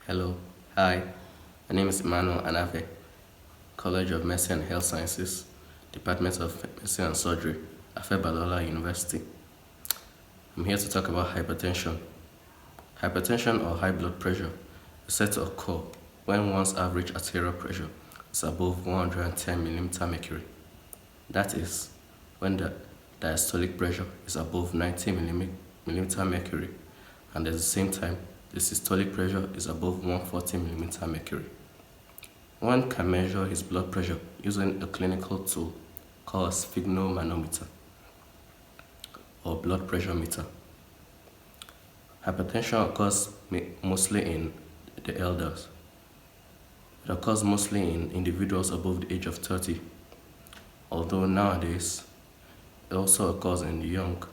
Hello, hi, my name is Emmanuel Anavhe, College of Medicine and Health Sciences, Department of Medicine and Surgery, Balola University. I'm here to talk about hypertension. Hypertension or high blood pressure is said to occur when one's average arterial pressure is above 110 mm mercury. That is, when the diastolic pressure is above 90 mm mercury, and at the same time, the systolic pressure is above 140 mm mercury. One can measure his blood pressure using a clinical tool called sphygmomanometer or blood pressure meter. Hypertension occurs mostly in the elders. It occurs mostly in individuals above the age of 30, although nowadays it also occurs in the young.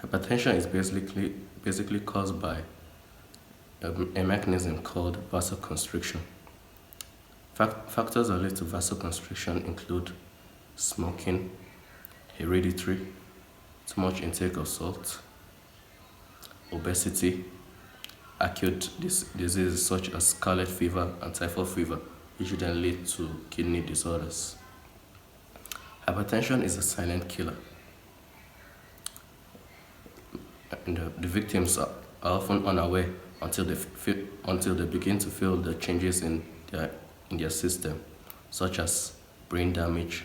Hypertension is basically caused by a mechanism called vasoconstriction. Factors that lead to vasoconstriction include smoking, hereditary, too much intake of salt, obesity, acute diseases such as scarlet fever and typhoid fever, which then lead to kidney disorders. Hypertension is a silent killer. And the victims are often unaware until they begin to feel the changes in their system, such as brain damage,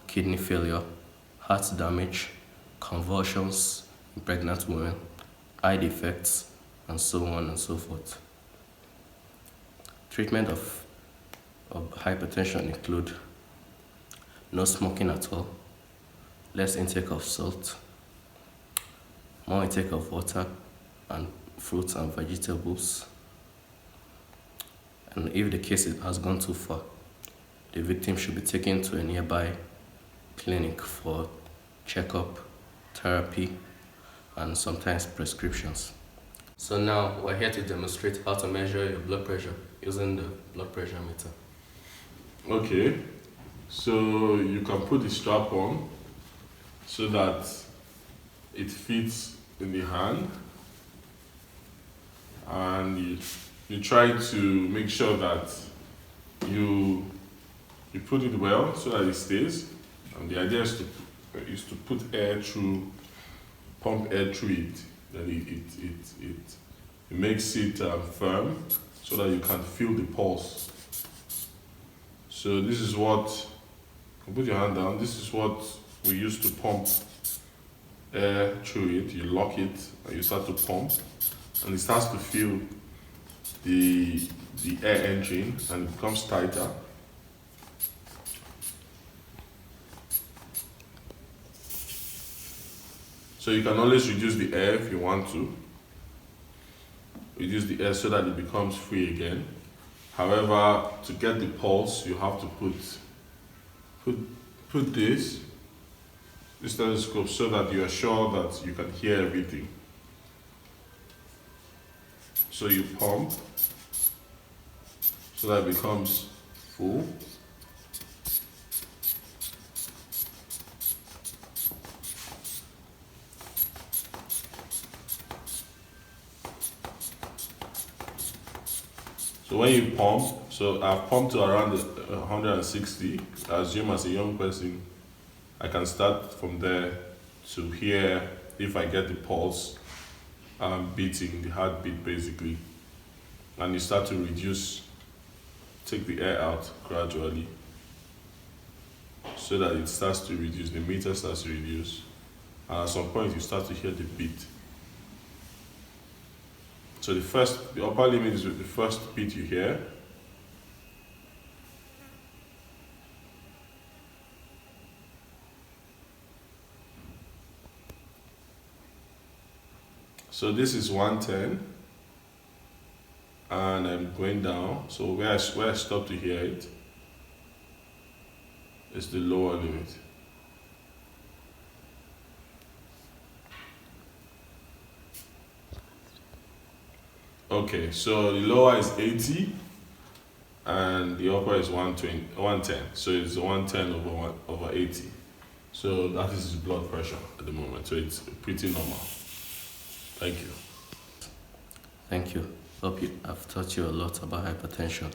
kidney failure, heart damage, convulsions in pregnant women, eye defects, and so on and so forth. Treatment of hypertension include no smoking at all, less intake of salt, more intake of water and fruits and vegetables. And if the case has gone too far, the victim should be taken to a nearby clinic for checkup, therapy, and sometimes prescriptions. So now we're here to demonstrate how to measure your blood pressure using the blood pressure meter. Okay, so you can put the strap on so that it fits in the hand, and you try to make sure that you put it well so that it stays. And the idea is to put pump air through it. Then it makes it firm so that you can feel the pulse. So this is what, you put your hand down, this is what we use to pump air through it. You lock it and you start to pump, and it starts to feel the air entering, and it becomes tighter. So you can always reduce the air if you want to. Reduce the air so that it becomes free again. However, to get the pulse, you have to put this stethoscope so that you are sure that you can hear everything. So you pump so that it becomes full. So when you pump, so I've pumped to around 160. I assume as a young person, I can start from there to hear if I get the pulse beating, the heartbeat basically. And you start to take the air out gradually so that it starts to reduce, the meter starts to reduce. And at some point you start to hear the beat. So the upper limit is the first beat you hear. So this is 110, and I'm going down. So where I stop to hear it is the lower limit. Okay, so the lower is 80 and the upper is 110. So it's 110 over 80. So that is his blood pressure at the moment. So it's pretty normal. Thank you. Thank you. I've taught you a lot about hypertension.